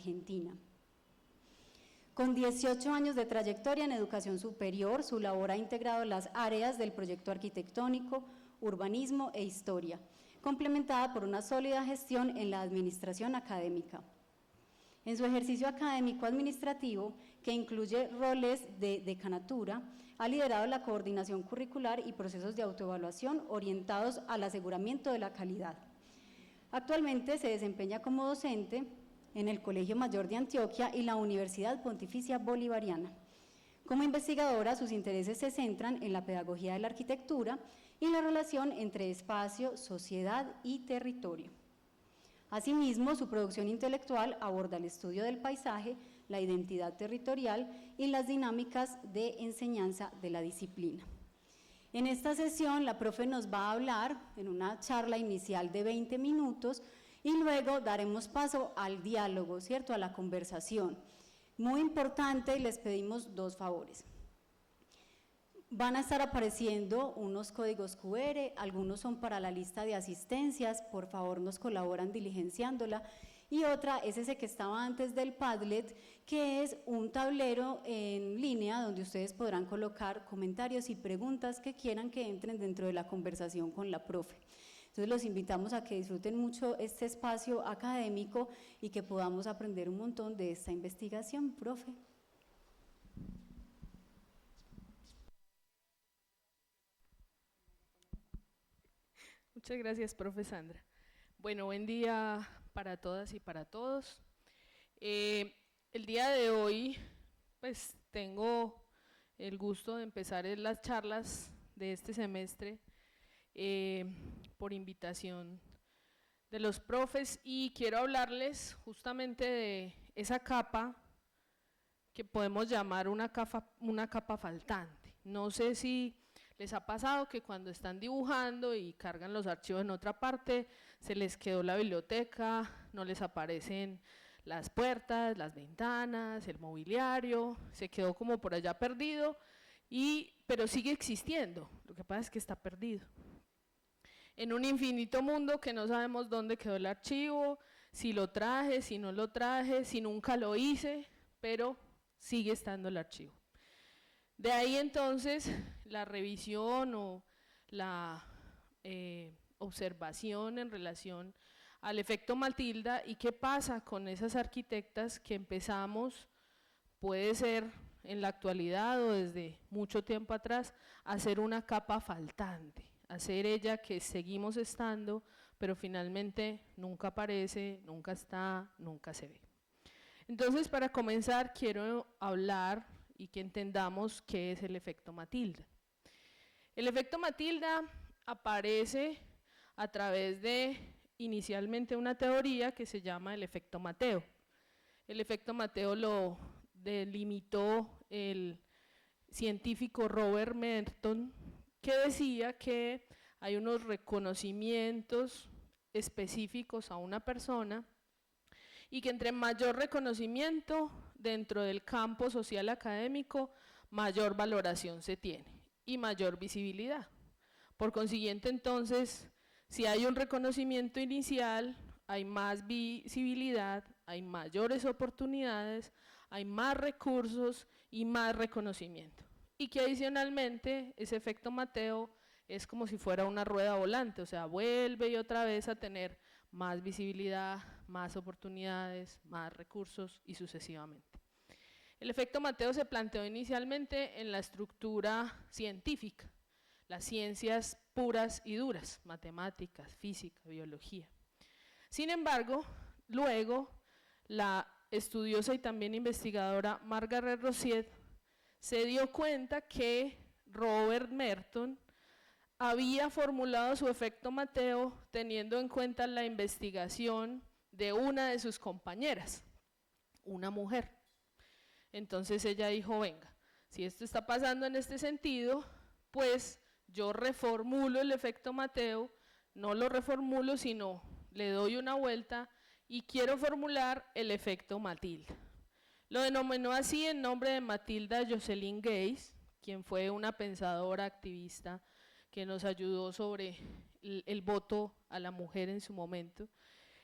Argentina. Con 18 años de trayectoria en educación superior, su labor ha integrado las áreas del proyecto arquitectónico, urbanismo e historia, complementada por una sólida gestión en la administración académica. En su ejercicio académico administrativo, que incluye roles de decanatura, ha liderado la coordinación curricular y procesos de autoevaluación orientados al aseguramiento de la calidad. Actualmente se desempeña como docente en el Colegio Mayor de Antioquia y la Universidad Pontificia Bolivariana. Como investigadora, sus intereses se centran en la pedagogía de la arquitectura y la relación entre espacio, sociedad y territorio. Asimismo, su producción intelectual aborda el estudio del paisaje, la identidad territorial y las dinámicas de enseñanza de la disciplina. En esta sesión, la profe nos va a hablar en una charla inicial de 20 minutos y luego daremos paso al diálogo, ¿cierto?, a la conversación. Muy importante, les pedimos dos favores. Van a estar apareciendo unos códigos QR, algunos son para la lista de asistencias, por favor nos colaboran diligenciándola, y otra es ese que estaba antes del Padlet, que es un tablero en línea donde ustedes podrán colocar comentarios y preguntas que quieran que entren dentro de la conversación con la profe. Entonces los invitamos a que disfruten mucho este espacio académico y que podamos aprender un montón de esta investigación, profe. Muchas gracias, profe Sandra. Bueno, buen día para todas y para todos. El día de hoy, pues tengo el gusto de empezar las charlas de este semestre por invitación de los profes y quiero hablarles justamente de esa capa que podemos llamar una capa faltante. No sé si les ha pasado que cuando están dibujando y cargan los archivos en otra parte, se les quedó la biblioteca, no les aparecen las puertas, las ventanas, el mobiliario, se quedó como por allá perdido, pero sigue existiendo, lo que pasa es que está perdido. En un infinito mundo que no sabemos dónde quedó el archivo, si lo traje, si no lo traje, si nunca lo hice, pero sigue estando el archivo. De ahí entonces la revisión o la observación en relación al efecto Matilda y qué pasa con esas arquitectas que empezamos, puede ser en la actualidad o desde mucho tiempo atrás, a hacer una capa faltante, hacer ella que seguimos estando, pero finalmente nunca aparece, nunca está, nunca se ve. Entonces, para comenzar, quiero hablar y que entendamos qué es el efecto Matilda. El efecto Matilda aparece a través de, inicialmente, una teoría que se llama el efecto Mateo. El efecto Mateo lo delimitó el científico Robert Merton, que decía que hay unos reconocimientos específicos a una persona y que entre mayor reconocimiento dentro del campo social académico, mayor valoración se tiene y mayor visibilidad. Por consiguiente, entonces, si hay un reconocimiento inicial, hay más visibilidad, hay mayores oportunidades, hay más recursos y más reconocimiento. Y que adicionalmente ese efecto Mateo es como si fuera una rueda volante, o sea, vuelve y otra vez a tener más visibilidad, más oportunidades, más recursos y sucesivamente. El efecto Mateo se planteó inicialmente en la estructura científica, las ciencias puras y duras, matemáticas, física, biología. Sin embargo, luego la estudiosa y también investigadora Margaret Rosier se dio cuenta que Robert Merton había formulado su efecto Mateo teniendo en cuenta la investigación de una de sus compañeras, una mujer. Entonces ella dijo, venga, si esto está pasando en este sentido, pues yo reformulo el efecto Mateo, no lo reformulo, sino le doy una vuelta y quiero formular el efecto Matilda. Lo denominó así en nombre de Matilda Jocelyn Gaze, quien fue una pensadora activista que nos ayudó sobre el voto a la mujer en su momento.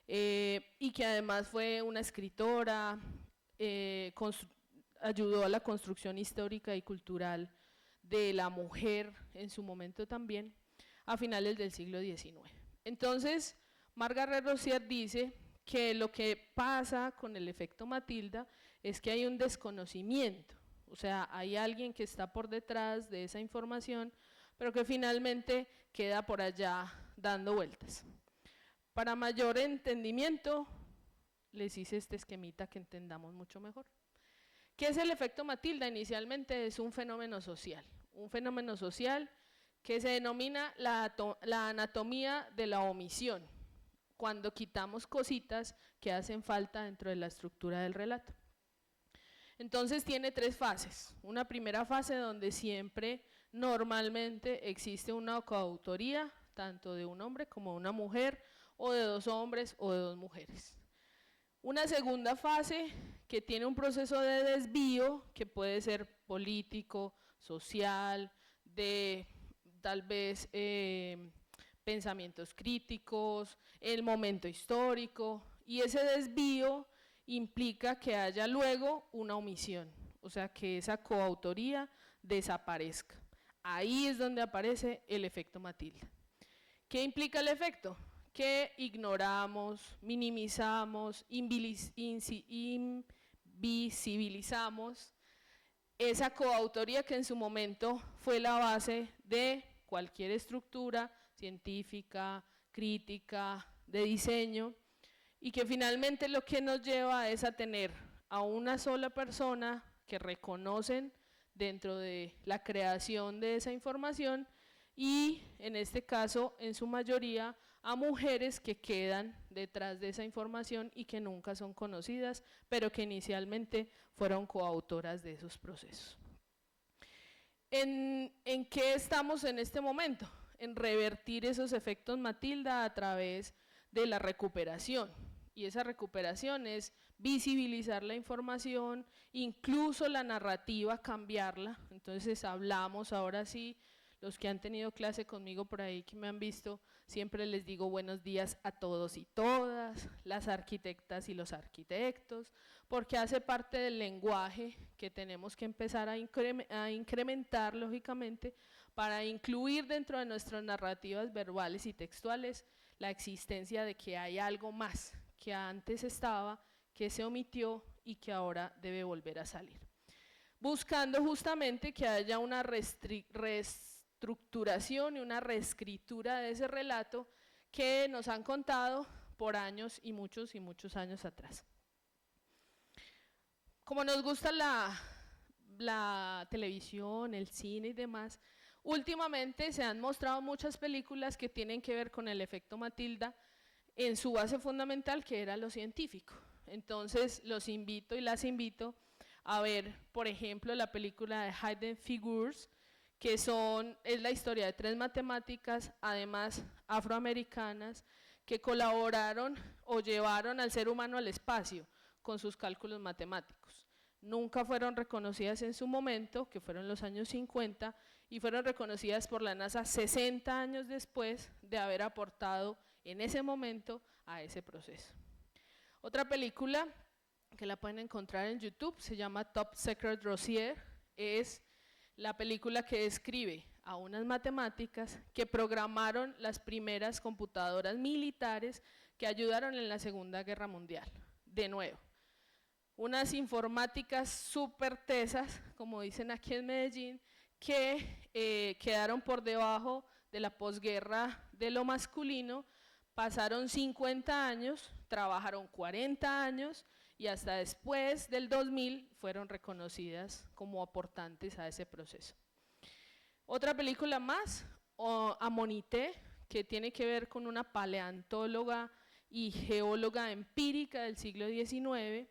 y que además fue una escritora, ayudó a la construcción histórica y cultural de la mujer en su momento también, a finales del siglo XIX. Entonces, Margaret Rosier dice que lo que pasa con el efecto Matilda es que hay un desconocimiento, o sea, hay alguien que está por detrás de esa información, pero que finalmente queda por allá dando vueltas. Para mayor entendimiento, les hice este esquemita que entendamos mucho mejor. ¿Qué es el efecto Matilda? Inicialmente es un fenómeno social que se denomina la anatomía de la omisión, cuando quitamos cositas que hacen falta dentro de la estructura del relato. Entonces tiene tres fases. Una primera fase donde siempre, normalmente, existe una coautoría, tanto de un hombre como de una mujer, o de dos hombres o de dos mujeres. Una segunda fase que tiene un proceso de desvío, que puede ser político, social, de tal vez pensamientos críticos, el momento histórico, y ese desvío implica que haya luego una omisión, o sea, que esa coautoría desaparezca. Ahí es donde aparece el efecto Matilda. ¿Qué implica el efecto? Que ignoramos, minimizamos, invisibilizamos esa coautoría que en su momento fue la base de cualquier estructura científica, crítica, de diseño, y que finalmente lo que nos lleva es a tener a una sola persona que reconocen dentro de la creación de esa información y en este caso en su mayoría a mujeres que quedan detrás de esa información y que nunca son conocidas, pero que inicialmente fueron coautoras de esos procesos. ¿En qué estamos en este momento? En revertir esos efectos Matilda a través de la recuperación. Y esa recuperación es visibilizar la información, incluso la narrativa, cambiarla. Entonces hablamos ahora sí, los que han tenido clase conmigo por ahí que me han visto, siempre les digo buenos días a todos y todas, las arquitectas y los arquitectos, porque hace parte del lenguaje que tenemos que empezar a incrementar lógicamente para incluir dentro de nuestras narrativas verbales y textuales la existencia de que hay algo más que antes estaba, que se omitió y que ahora debe volver a salir. Buscando justamente que haya una reestructuración y una reescritura de ese relato que nos han contado por años y muchos años atrás. Como nos gusta la televisión, el cine y demás, últimamente se han mostrado muchas películas que tienen que ver con el efecto Matilda en su base fundamental, que era lo científico. Entonces los invito y las invito a ver, por ejemplo, la película de Hidden Figures, que es la historia de tres matemáticas, además afroamericanas, que colaboraron o llevaron al ser humano al espacio con sus cálculos matemáticos. Nunca fueron reconocidas en su momento, que fueron los años 50, y fueron reconocidas por la NASA 60 años después de haber aportado en ese momento a ese proceso. Otra película que la pueden encontrar en YouTube se llama Top Secret Rosier, es la película que describe a unas matemáticas que programaron las primeras computadoras militares que ayudaron en la Segunda Guerra Mundial. De nuevo, unas informáticas súper tesas, como dicen aquí en Medellín, que quedaron por debajo de la posguerra de lo masculino, pasaron 50 años, trabajaron 40 años y hasta después del 2000 fueron reconocidas como aportantes a ese proceso. Otra película más, Amonité, que tiene que ver con una paleontóloga y geóloga empírica del siglo XIX,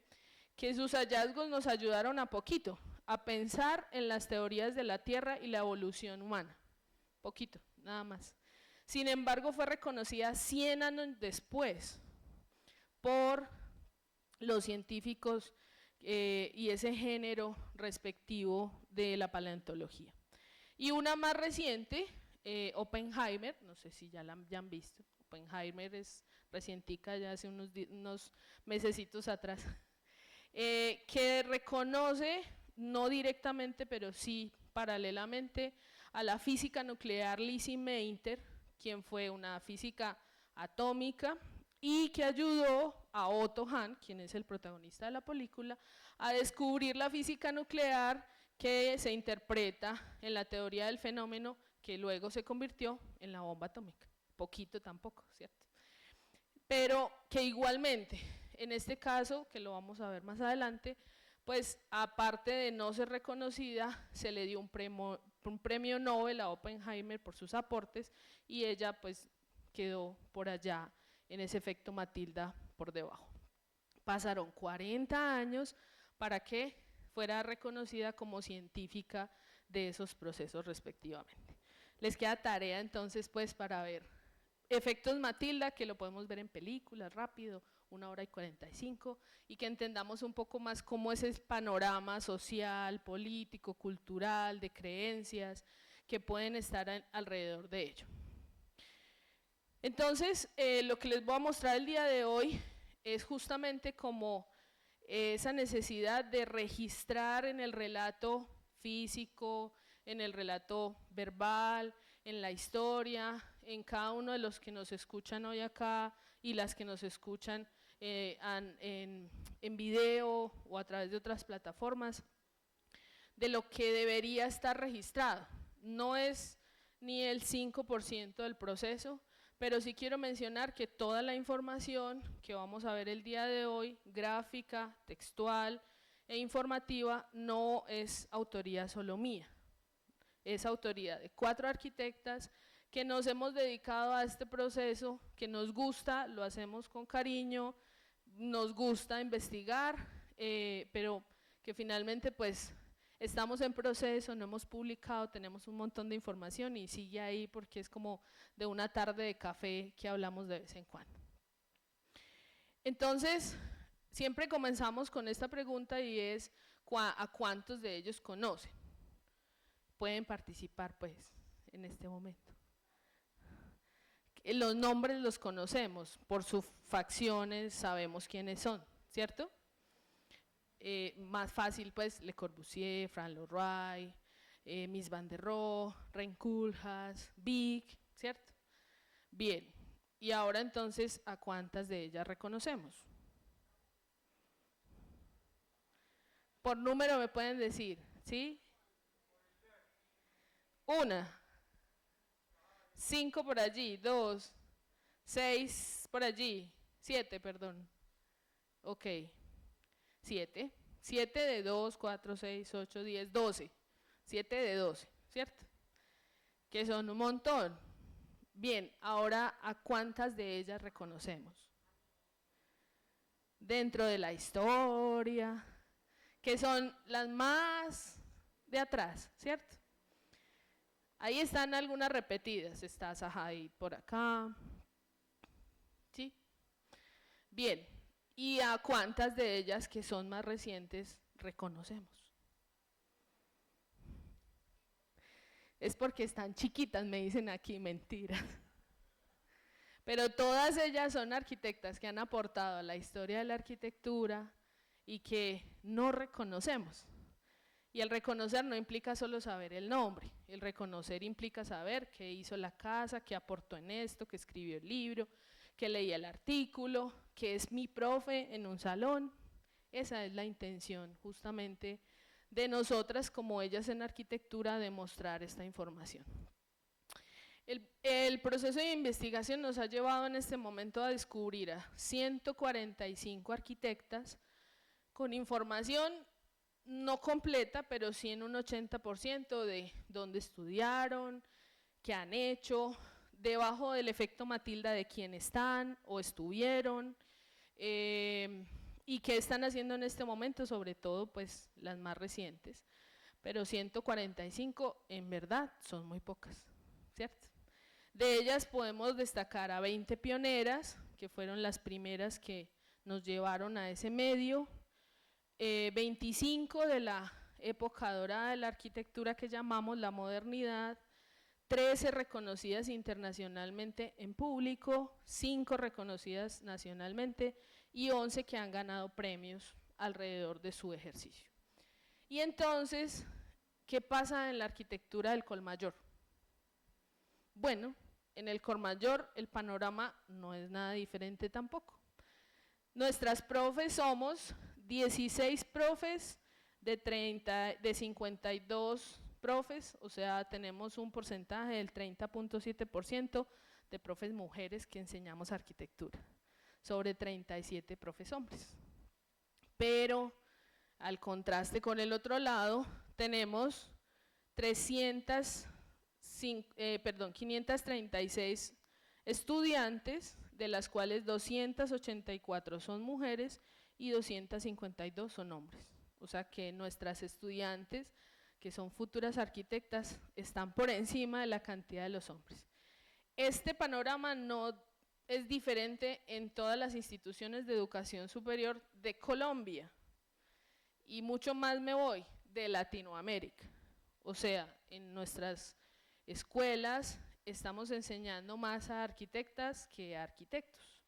que sus hallazgos nos ayudaron a poquito, a pensar en las teorías de la Tierra y la evolución humana. Poquito, nada más. Sin embargo, fue reconocida 100 años después por los científicos y ese género respectivo de la paleontología. Y una más reciente, Oppenheimer, no sé si ya la han visto, Oppenheimer es recientica, ya hace unos mesecitos atrás, que reconoce, no directamente, pero sí paralelamente, a la física nuclear Lizzie Meitner, quien fue una física atómica y que ayudó a Otto Hahn, quien es el protagonista de la película, a descubrir la física nuclear que se interpreta en la teoría del fenómeno que luego se convirtió en la bomba atómica. Poquito tampoco, ¿cierto? Pero que igualmente, en este caso, que lo vamos a ver más adelante, pues aparte de no ser reconocida, se le dio un premio Nobel a Oppenheimer por sus aportes y ella pues quedó por allá en ese efecto Matilda por debajo. Pasaron 40 años para que fuera reconocida como científica de esos procesos respectivamente. Les queda tarea entonces pues para ver efectos Matilda, que lo podemos ver en películas rápido, 1 hora y 45, y que entendamos un poco más cómo es el panorama social, político, cultural, de creencias que pueden estar alrededor de ello. Entonces, lo que les voy a mostrar el día de hoy es justamente como esa necesidad de registrar en el relato físico, en el relato verbal, en la historia, en cada uno de los que nos escuchan hoy acá y las que nos escuchan en video o a través de otras plataformas, de lo que debería estar registrado. No es ni el 5% del proceso, pero sí quiero mencionar que toda la información que vamos a ver el día de hoy, gráfica, textual e informativa, no es autoría solo mía, es autoría de 4 arquitectas que nos hemos dedicado a este proceso, que nos gusta, lo hacemos con cariño, nos gusta investigar, pero que finalmente pues estamos en proceso, no hemos publicado, tenemos un montón de información y sigue ahí porque es como de una tarde de café que hablamos de vez en cuando. Entonces, siempre comenzamos con esta pregunta y es ¿a cuántos de ellos conocen? Pueden participar pues en este momento. Los nombres los conocemos, por sus facciones sabemos quiénes son, ¿cierto? Más fácil pues Le Corbusier, Frank Lloyd Wright, Mies van der Rohe, Rein Koolhaas, Wieck, ¿cierto? Bien, y ahora entonces, ¿a cuántas de ellas reconocemos? Por número me pueden decir, ¿sí? 1, 5 por allí, 2, 6 por allí, 7, perdón. Ok, 7. 7 de 2, 4, 6, 8, 10, 12. 7 de 12, ¿cierto? Que son un montón. Bien, ahora, ¿a cuántas de ellas reconocemos? Dentro de la historia, que son las más de atrás, ¿cierto? Ahí están algunas repetidas, está Zaha Hadid por acá, ¿sí? Bien, ¿y a cuántas de ellas que son más recientes reconocemos? Es porque están chiquitas, me dicen aquí, mentiras. Pero todas ellas son arquitectas que han aportado a la historia de la arquitectura y que no reconocemos. Y el reconocer no implica solo saber el nombre, el reconocer implica saber qué hizo la casa, qué aportó en esto, que escribió el libro, que leía el artículo, que es mi profe en un salón. Esa es la intención justamente de nosotras como ellas en arquitectura de mostrar esta información. El proceso de investigación nos ha llevado en este momento a descubrir a 145 arquitectas con información no completa, pero sí en un 80% de dónde estudiaron, qué han hecho, debajo del efecto Matilda de quién están o estuvieron, y qué están haciendo en este momento, sobre todo pues las más recientes. Pero 145 en verdad son muy pocas, ¿cierto? De ellas podemos destacar a 20 pioneras, que fueron las primeras que nos llevaron a ese medio, 25 de la época dorada de la arquitectura que llamamos la modernidad, 13 reconocidas internacionalmente en público, 5 reconocidas nacionalmente y 11 que han ganado premios alrededor de su ejercicio. Y entonces, ¿qué pasa en la arquitectura del Colmayor? Bueno, en el Colmayor el panorama no es nada diferente tampoco. Nuestras profes somos 16 profes de 52 profes, o sea, tenemos un porcentaje del 30.7% de profes mujeres que enseñamos arquitectura, sobre 37 profes hombres. Pero al contraste con el otro lado, tenemos 536 estudiantes, de las cuales 284 son mujeres y 252 son hombres. O sea que nuestras estudiantes, que son futuras arquitectas, están por encima de la cantidad de los hombres. Este panorama no es diferente en todas las instituciones de educación superior de Colombia, y mucho más me voy, de Latinoamérica. O sea, en nuestras escuelas estamos enseñando más a arquitectas que a arquitectos.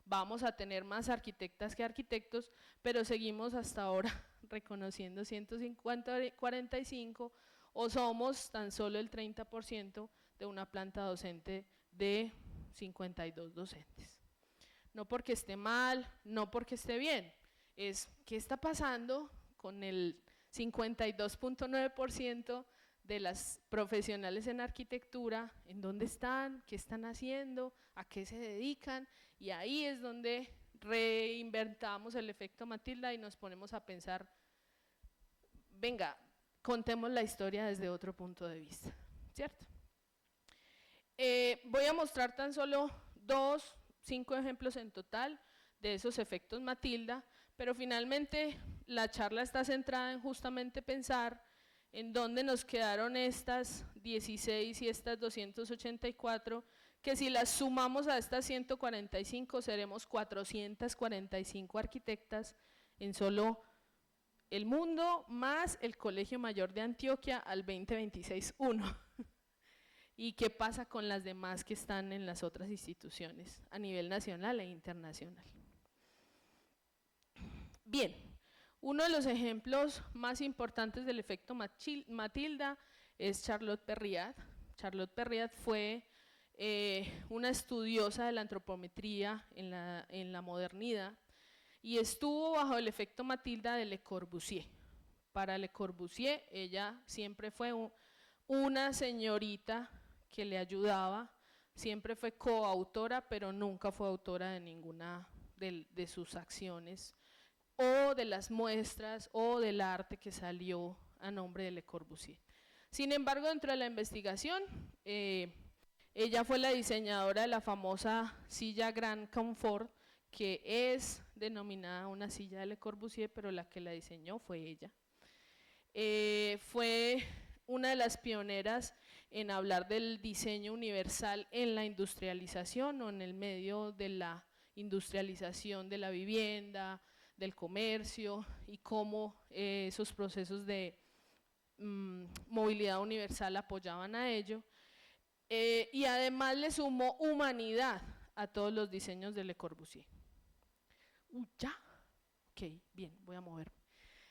Vamos a tener más arquitectas que arquitectos, pero seguimos hasta ahora reconociendo 145 o somos tan solo el 30% de una planta docente de 52 docentes. No porque esté mal, no porque esté bien, es qué está pasando con el 52.9% de las profesionales en arquitectura, en dónde están, qué están haciendo, a qué se dedican, y ahí es donde reinventamos el efecto Matilda y nos ponemos a pensar, venga, contemos la historia desde otro punto de vista, ¿cierto? Voy a mostrar tan solo 5 ejemplos en total de esos efectos Matilda, pero finalmente la charla está centrada en justamente pensar en dónde nos quedaron estas 16 y estas 284, que si las sumamos a estas 145 seremos 445 arquitectas en solo el mundo, más el Colegio Mayor de Antioquia al 2026-1. ¿Y qué pasa con las demás que están en las otras instituciones a nivel nacional e internacional? Bien, uno de los ejemplos más importantes del efecto Matilda es Charlotte Perriat. Charlotte Perriat fue una estudiosa de la antropometría en la modernidad y estuvo bajo el efecto Matilda de Le Corbusier. Para Le Corbusier, ella siempre fue una señorita que le ayudaba, siempre fue coautora, pero nunca fue autora de ninguna de sus acciones o de las muestras o del arte que salió a nombre de Le Corbusier. Sin embargo, dentro de la investigación, ella fue la diseñadora de la famosa silla Grand Confort, que es denominada una silla de Le Corbusier, pero la que la diseñó fue ella. Fue una de las pioneras en hablar del diseño universal en la industrialización o en el medio de la industrialización de la vivienda, del comercio y cómo esos procesos de movilidad universal apoyaban a ello. Y además le sumó humanidad a todos los diseños de Le Corbusier. ¿Ya? Ok, bien, voy a moverme.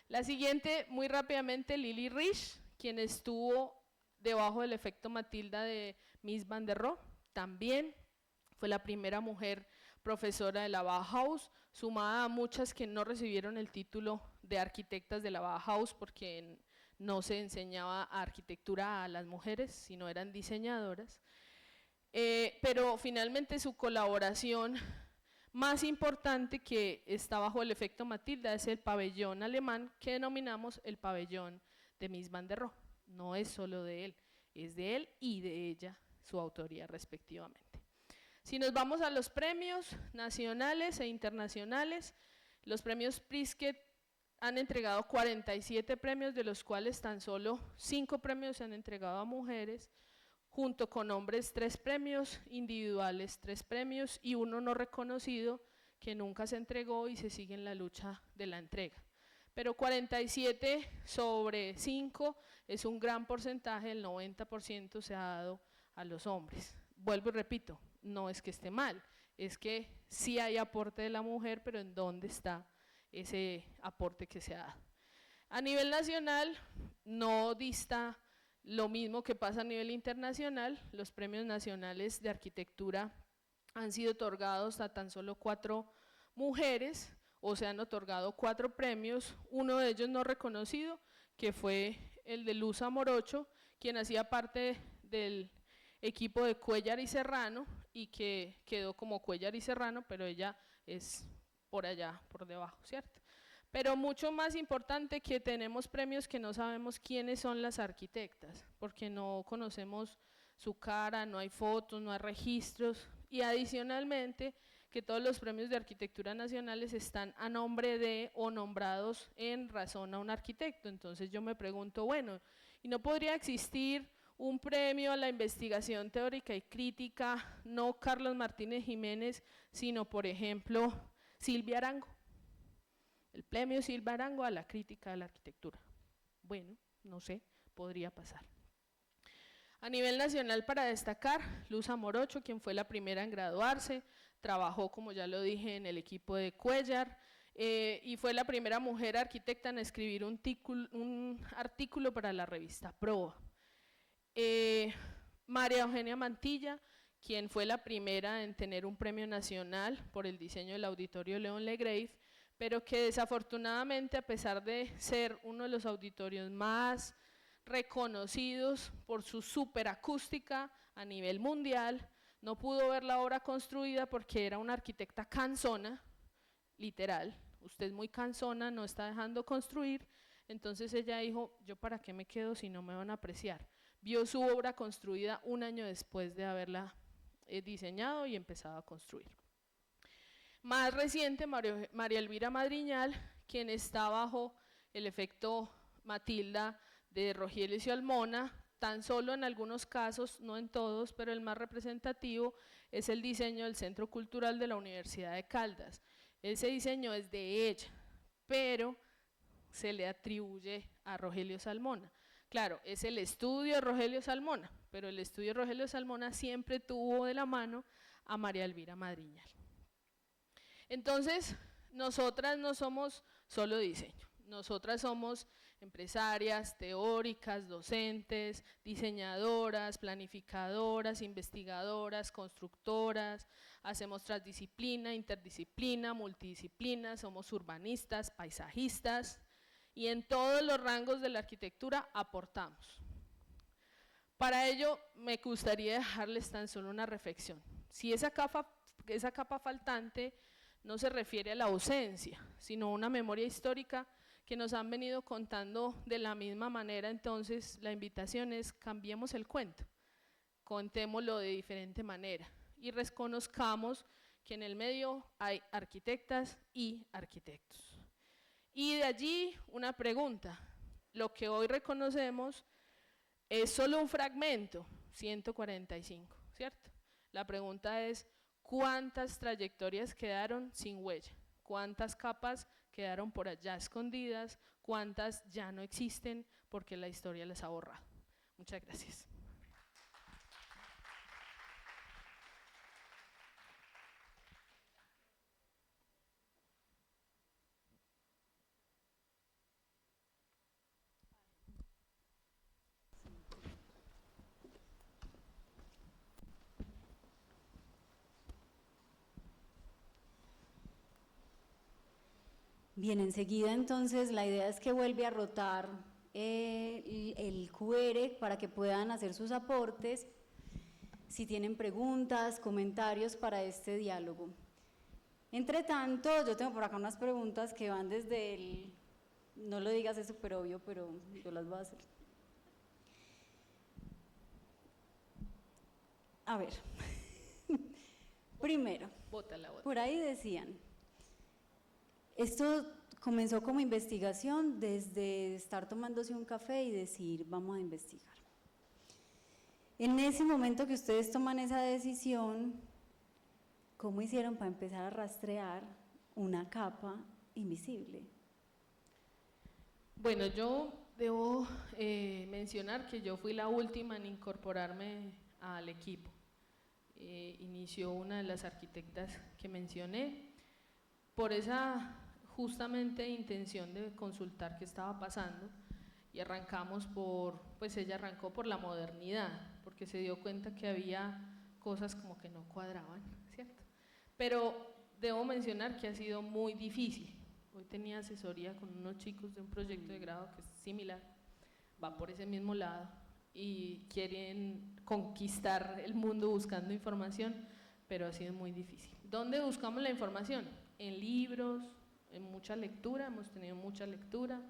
La siguiente, muy rápidamente, Lily Rich, quien estuvo debajo del efecto Matilda de Mies van der Rohe, también fue la primera mujer profesora de la Bauhaus, sumada a muchas que no recibieron el título de arquitectas de la Bauhaus porque no se enseñaba arquitectura a las mujeres, sino eran diseñadoras. Pero finalmente su colaboración más importante que está bajo el efecto Matilda es el pabellón alemán que denominamos el pabellón de Mies van der Rohe. No es solo de él, es de él y de ella, su autoría respectivamente. Si nos vamos a los premios nacionales e internacionales, los premios Pritzker han entregado 47 premios, de los cuales tan solo 5 premios se han entregado a mujeres, junto con hombres 3 premios, individuales 3 premios y uno no reconocido que nunca se entregó y se sigue en la lucha de la entrega. Pero 47 sobre 5 es un gran porcentaje, el 90% se ha dado a los hombres. Vuelvo y repito, no es que esté mal, es que sí hay aporte de la mujer, pero ¿en dónde está ese aporte que se ha dado? A nivel nacional no dista lo mismo que pasa a nivel internacional. Los premios nacionales de arquitectura han sido otorgados a tan solo 4 mujeres, o se han otorgado 4 premios, uno de ellos no reconocido, que fue el de Luz Amorocho, quien hacía parte del equipo de Cuéllar y Serrano y que quedó como Cuéllar y Serrano, pero ella es por allá, por debajo, ¿cierto? Pero mucho más importante que tenemos premios que no sabemos quiénes son las arquitectas, porque no conocemos su cara, no hay fotos, no hay registros, y adicionalmente que todos los premios de arquitectura nacionales están a nombre de o nombrados en razón a un arquitecto. Entonces yo me pregunto, bueno, ¿y no podría existir un premio a la investigación teórica y crítica, no Carlos Martínez Jiménez, sino por ejemplo Silvia Arango? El premio Silvia Arango a la crítica de la arquitectura. Bueno, no sé, podría pasar. A nivel nacional, para destacar, Luz Amorocho, quien fue la primera en graduarse, trabajó, como ya lo dije, en el equipo de Cuéllar, y fue la primera mujer arquitecta en escribir un artículo para la revista Proa. María Eugenia Mantilla, quien fue la primera en tener un premio nacional por el diseño del Auditorio León Legrave, pero que desafortunadamente, a pesar de ser uno de los auditorios más reconocidos por su superacústica a nivel mundial, no pudo ver la obra construida porque era una arquitecta cansona, literal, usted es muy cansona, no está dejando construir. Entonces ella dijo, ¿yo para qué me quedo si no me van a apreciar? Vio su obra construida un año después de haberla diseñado y empezado a construir. Más reciente, María Elvira Madriñal, quien está bajo el efecto Matilda de Rogelio Salmona, tan solo en algunos casos, no en todos, pero el más representativo es el diseño del Centro Cultural de la Universidad de Caldas. Ese diseño es de ella, pero se le atribuye a Rogelio Salmona. Claro, es el estudio de Rogelio Salmona, pero el estudio de Rogelio Salmona siempre tuvo de la mano a María Elvira Madriñal. Entonces, nosotras no somos solo diseño, nosotras somos empresarias, teóricas, docentes, diseñadoras, planificadoras, investigadoras, constructoras, hacemos transdisciplina, interdisciplina, multidisciplina, somos urbanistas, paisajistas, y en todos los rangos de la arquitectura aportamos. Para ello, me gustaría dejarles tan solo una reflexión. Si esa capa faltante no se refiere a la ausencia, sino a una memoria histórica que nos han venido contando de la misma manera, entonces la invitación es cambiemos el cuento, contémoslo de diferente manera y reconozcamos que en el medio hay arquitectas y arquitectos. Y de allí una pregunta, lo que hoy reconocemos es solo un fragmento, 145, ¿cierto? La pregunta es, ¿cuántas trayectorias quedaron sin huella? ¿Cuántas capas quedaron por allá escondidas? ¿Cuántas ya no existen porque la historia las ha borrado? Muchas gracias. Bien, enseguida entonces la idea es que vuelve a rotar el QR para que puedan hacer sus aportes, si tienen preguntas, comentarios para este diálogo. Entre tanto, yo tengo por acá unas preguntas que van desde el, no lo digas, es súper obvio, pero yo las voy a hacer. A ver, primero, por ahí decían, esto comenzó como investigación desde estar tomándose un café y decir, vamos a investigar. En ese momento que ustedes toman esa decisión, ¿cómo hicieron para empezar a rastrear una capa invisible? Bueno, yo debo mencionar que yo fui la última en incorporarme al equipo. Inició una de las arquitectas que mencioné, por esa justamente intención de consultar qué estaba pasando, y arrancamos pues ella arrancó por la modernidad, porque se dio cuenta que había cosas como que no cuadraban, ¿cierto? Pero debo mencionar que ha sido muy difícil. Hoy tenía asesoría con unos chicos de un proyecto de grado que es similar, va por ese mismo lado y quieren conquistar el mundo buscando información, pero ha sido muy difícil. ¿Dónde buscamos la información? En libros, en mucha lectura, hemos tenido mucha lectura,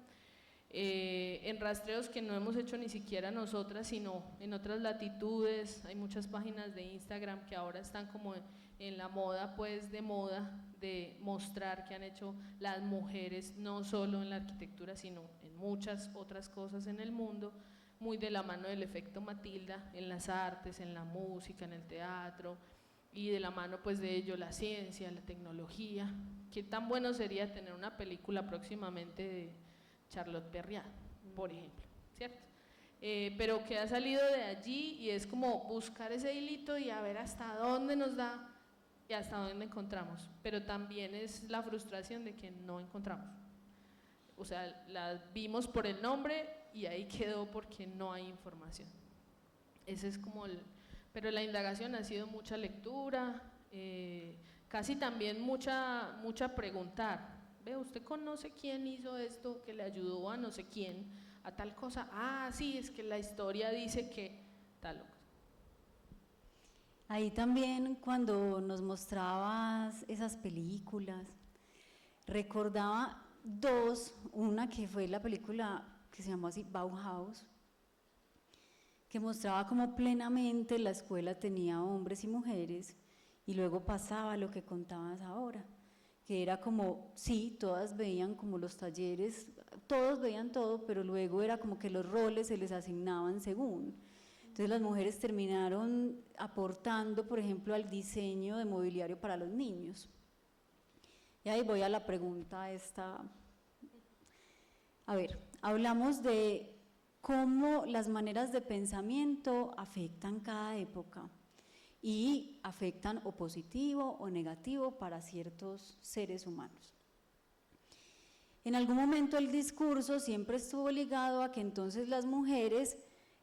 en rastreos que no hemos hecho ni siquiera nosotras, sino en otras latitudes. Hay muchas páginas de Instagram que ahora están como en la moda, pues de moda, de mostrar que han hecho las mujeres, no solo en la arquitectura, sino en muchas otras cosas en el mundo, muy de la mano del efecto Matilda, en las artes, en la música, en el teatro, y de la mano pues de ello la ciencia, la tecnología. Qué tan bueno sería tener una película próximamente de Charlotte Perriand, por ejemplo, ¿cierto? Pero que ha salido de allí y es como buscar ese hilito y a ver hasta dónde nos da y hasta dónde encontramos, pero también es la frustración de que no encontramos. O sea, la vimos por el nombre y ahí quedó porque no hay información. Ese es como pero la indagación ha sido mucha lectura, casi también mucha preguntar. Ve, ¿usted conoce quién hizo esto que le ayudó a no sé quién a tal cosa? Ah, sí, es que la historia dice que tal cosa. Ahí también cuando nos mostrabas esas películas, recordaba dos, una que fue la película que se llamó así Bauhaus, que mostraba cómo plenamente la escuela tenía hombres y mujeres, y luego pasaba lo que contabas ahora, que era como, sí, todas veían como los talleres, todos veían todo, pero luego era como que los roles se les asignaban según. Entonces las mujeres terminaron aportando, por ejemplo, al diseño de mobiliario para los niños. Y ahí voy a la pregunta esta. A ver, hablamos de cómo las maneras de pensamiento afectan cada época y afectan o positivo o negativo para ciertos seres humanos. En algún momento el discurso siempre estuvo ligado a que entonces las mujeres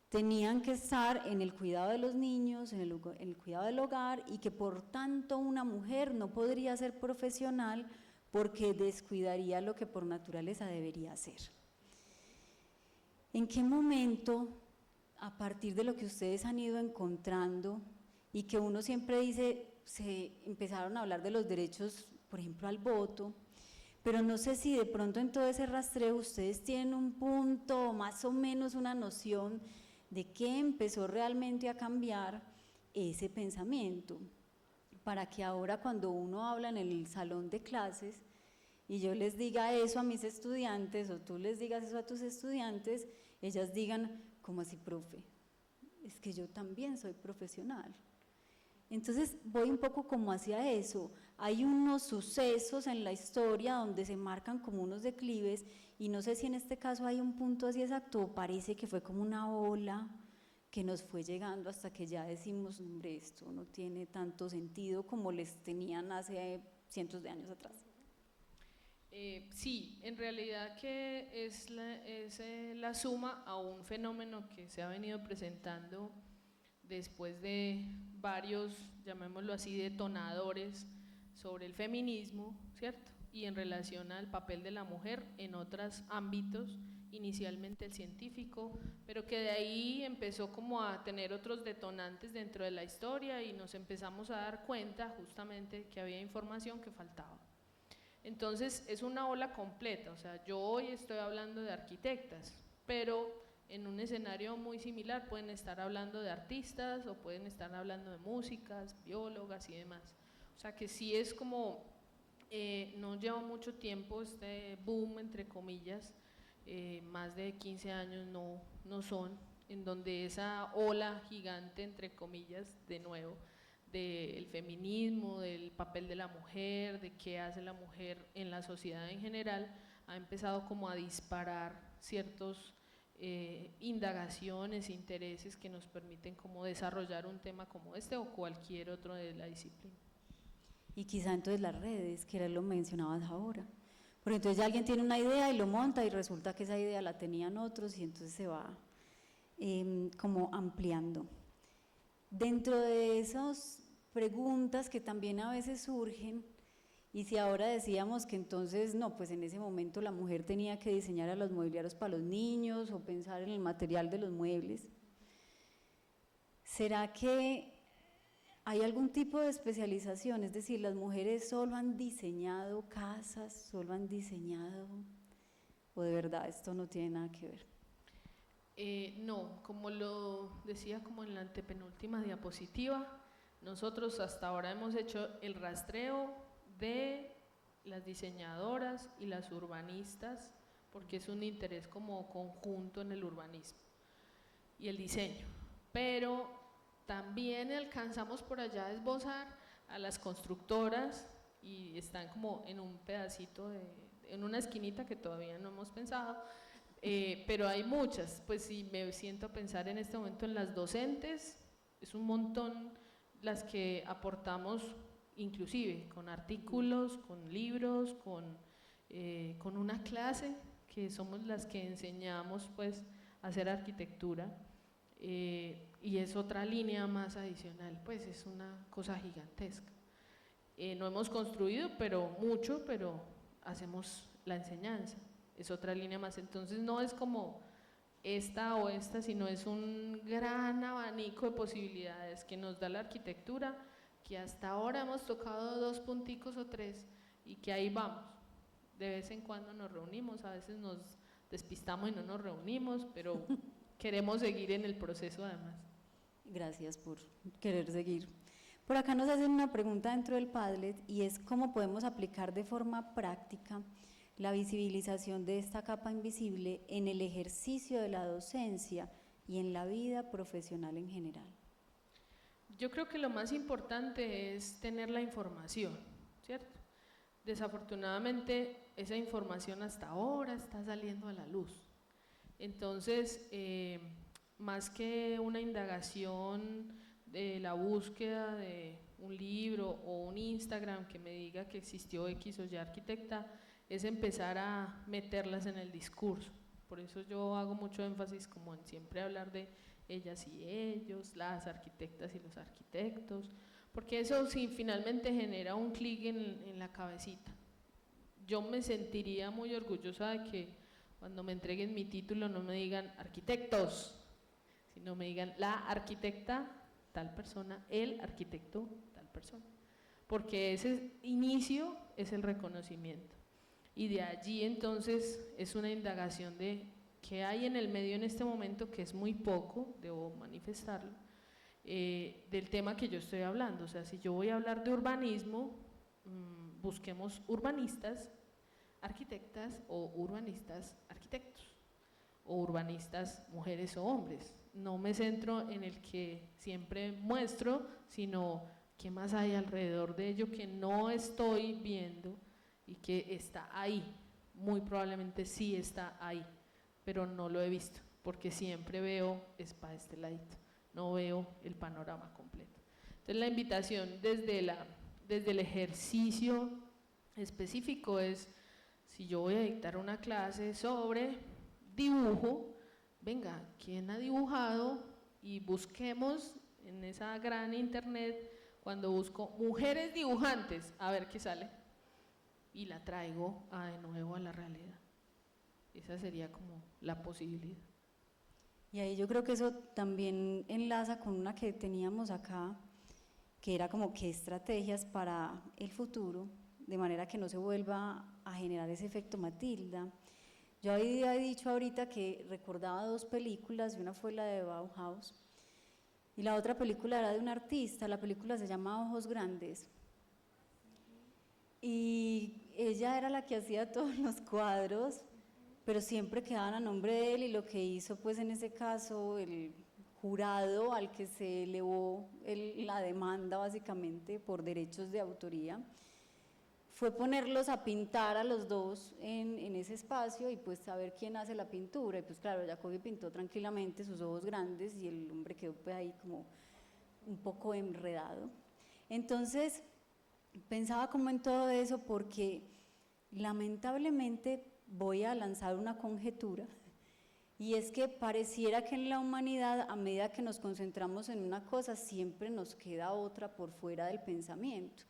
tenían que estar en el cuidado de los niños, en el cuidado del hogar, y que por tanto una mujer no podría ser profesional porque descuidaría lo que por naturaleza debería hacer. ¿En qué momento, a partir de lo que ustedes han ido encontrando y que uno siempre dice, se empezaron a hablar de los derechos, por ejemplo, al voto, pero no sé si de pronto en todo ese rastreo ustedes tienen un punto, más o menos una noción de qué empezó realmente a cambiar ese pensamiento, para que ahora cuando uno habla en el salón de clases y yo les diga eso a mis estudiantes o tú les digas eso a tus estudiantes, ellas digan, ¿cómo así, profe? Es que yo también soy profesional. Entonces voy un poco como hacia eso. Hay unos sucesos en la historia donde se marcan como unos declives y no sé si en este caso hay un punto así exacto, o parece que fue como una ola que nos fue llegando hasta que ya decimos, hombre, esto no tiene tanto sentido como les tenían hace cientos de años atrás. Sí, en realidad que es la suma a un fenómeno que se ha venido presentando después de varios, llamémoslo así, detonadores sobre el feminismo, ¿cierto? Y en relación al papel de la mujer en otros ámbitos, inicialmente el científico, pero que de ahí empezó como a tener otros detonantes dentro de la historia y nos empezamos a dar cuenta justamente que había información que faltaba. Entonces es una ola completa, o sea, yo hoy estoy hablando de arquitectas, pero en un escenario muy similar pueden estar hablando de artistas o pueden estar hablando de músicas, biólogas y demás. O sea que sí es como, no lleva mucho tiempo este boom, entre comillas, más de 15 años no son, en donde esa ola gigante, entre comillas, de nuevo, del feminismo, del papel de la mujer, de qué hace la mujer en la sociedad en general, ha empezado como a disparar ciertos indagaciones, intereses que nos permiten como desarrollar un tema como este o cualquier otro de la disciplina. Y quizá entonces las redes, que era lo mencionabas ahora. Porque entonces ya alguien tiene una idea y lo monta y resulta que esa idea la tenían otros y entonces se va como ampliando. Dentro de esas preguntas que también a veces surgen, y si ahora decíamos que entonces no, pues en ese momento la mujer tenía que diseñar a los mobiliarios para los niños o pensar en el material de los muebles, ¿será que hay algún tipo de especialización? Es decir, las mujeres solo han diseñado casas, solo han diseñado, o de verdad esto no tiene nada que ver. No, como lo decía como en la antepenúltima diapositiva, nosotros hasta ahora hemos hecho el rastreo de las diseñadoras y las urbanistas, porque es un interés como conjunto en el urbanismo y el diseño, pero también alcanzamos por allá a esbozar a las constructoras y están como en un pedacito, en una esquinita que todavía no hemos pensado, pero hay muchas. Pues si me siento a pensar en este momento en las docentes, es un montón las que aportamos, inclusive con artículos, con libros, con una clase, que somos las que enseñamos pues a hacer arquitectura, y es otra línea más adicional, pues es una cosa gigantesca. No hemos construido mucho, pero hacemos la enseñanza, es otra línea más. Entonces no es como esta o esta, sino es un gran abanico de posibilidades que nos da la arquitectura, que hasta ahora hemos tocado 2 punticos o 3 y que ahí vamos. De vez en cuando nos reunimos, a veces nos despistamos y no nos reunimos, pero queremos seguir en el proceso además. Gracias por querer seguir. Por acá nos hacen una pregunta dentro del Padlet y es cómo podemos aplicar de forma práctica la visibilización de esta capa invisible en el ejercicio de la docencia y en la vida profesional en general. Yo creo que lo más importante es tener la información, ¿cierto? Desafortunadamente esa información hasta ahora está saliendo a la luz. Entonces, más que una indagación de la búsqueda de un libro o un Instagram que me diga que existió X o Y arquitecta, es empezar a meterlas en el discurso. Por eso yo hago mucho énfasis como en siempre hablar de ellas y ellos, las arquitectas y los arquitectos, porque eso sí finalmente genera un clic en la cabecita. Yo me sentiría muy orgullosa de que cuando me entreguen mi título no me digan arquitectos, sino me digan la arquitecta tal persona, el arquitecto tal persona, porque ese inicio es el reconocimiento y de allí entonces es una indagación de qué hay en el medio en este momento, que es muy poco, debo manifestarlo, del tema que yo estoy hablando. O sea, si yo voy a hablar de urbanismo, busquemos urbanistas arquitectas o urbanistas arquitectos o urbanistas mujeres o hombres. No me centro en el que siempre muestro, sino qué más hay alrededor de ello que no estoy viendo y que está ahí. Muy probablemente sí está ahí, pero no lo he visto, porque siempre veo es para este ladito, no veo el panorama completo. Entonces la invitación desde el ejercicio específico es: si yo voy a dictar una clase sobre dibujo, venga, ¿quién ha dibujado? Y busquemos en esa gran internet, cuando busco mujeres dibujantes, a ver qué sale, y la traigo de nuevo a la realidad. Esa sería como la posibilidad. Y ahí yo creo que eso también enlaza con una que teníamos acá, que era como qué estrategias para el futuro, de manera que no se vuelva a generar ese efecto Matilda. Yo había dicho ahorita que recordaba 2 películas, y una fue la de Bauhaus, y la otra película era de un artista. La película se llama Ojos Grandes, y ella era la que hacía todos los cuadros, pero siempre quedaban a nombre de él, y lo que hizo pues en ese caso el jurado al que se elevó la demanda básicamente por derechos de autoría fue ponerlos a pintar a los dos en ese espacio y pues saber quién hace la pintura. Y pues claro, Jacobi pintó tranquilamente sus ojos grandes y el hombre quedó pues ahí como un poco enredado. Entonces pensaba como en todo eso porque lamentablemente voy a lanzar una conjetura, y es que pareciera que en la humanidad, a medida que nos concentramos en una cosa, siempre nos queda otra por fuera del pensamiento.